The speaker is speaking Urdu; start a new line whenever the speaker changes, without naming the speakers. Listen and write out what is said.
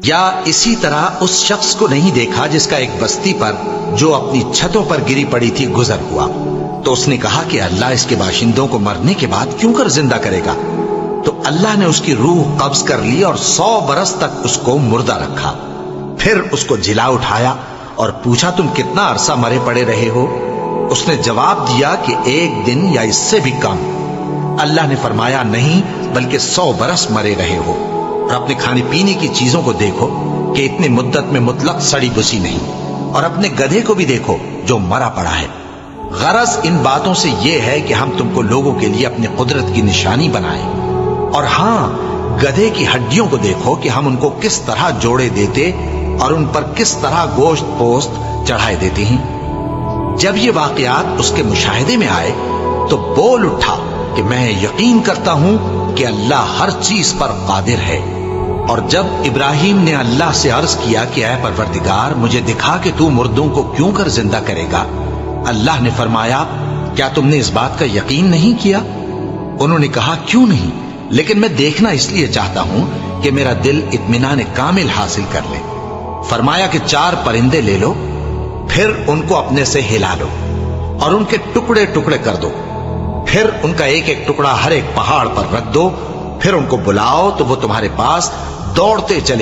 یا اسی طرح اس شخص کو نہیں دیکھا جس کا ایک بستی پر جو اپنی چھتوں پر گری پڑی تھی گزر ہوا، تو اس نے کہا کہ اللہ اس کے باشندوں کو مرنے کے بعد کیوں کر زندہ کرے گا؟ تو اللہ نے اس کی روح قبض کر لی اور 100 برس تک اس کو مردہ رکھا. پھر اس کو جلا اٹھایا اور پوچھا تم کتنا عرصہ مرے پڑے رہے ہو؟ اس نے جواب دیا کہ 1 دن یا اس سے بھی کم. اللہ نے فرمایا نہیں بلکہ 100 برس مرے رہے ہو. اور اپنے کھانے پینے کی چیزوں کو دیکھو کہ اتنی مدت میں مطلق سڑی بسی نہیں، اور اپنے گدھے کو بھی دیکھو جو مرا پڑا ہے. غرض ان باتوں سے یہ ہے کہ ہم تم کو لوگوں کے لیے اپنی قدرت کی نشانی بنائیں. اور ہاں، گدھے کی ہڈیوں کو دیکھو کہ ہم ان کو کس طرح جوڑے دیتے اور ان پر کس طرح گوشت پوست چڑھائے دیتے ہیں. جب یہ واقعات اس کے مشاہدے میں آئے تو بول اٹھا کہ میں یقین کرتا ہوں کہ اللہ ہر چیز پر قادر ہے. اور جب ابراہیم نے اللہ سے عرض کیا کہ اے پروردگار مجھے دکھا کہ تو مردوں کو کیوں کر زندہ کرے گا، اللہ نے فرمایا کیا تم نے اس بات کا یقین نہیں کیا؟ انہوں نے کہا کیوں نہیں، لیکن میں دیکھنا اس لیے چاہتا ہوں کہ میرا دل اطمینان کامل حاصل کر لے. فرمایا کہ 4 پرندے لے لو، پھر ان کو اپنے سے ہلا لو اور ان کے ٹکڑے ٹکڑے کر دو، پھر ان کا ایک ایک ٹکڑا ہر ایک پہاڑ پر رکھ دو، پھر ان کو بلاؤ تو وہ تمہارے پاس دوڑتے چلے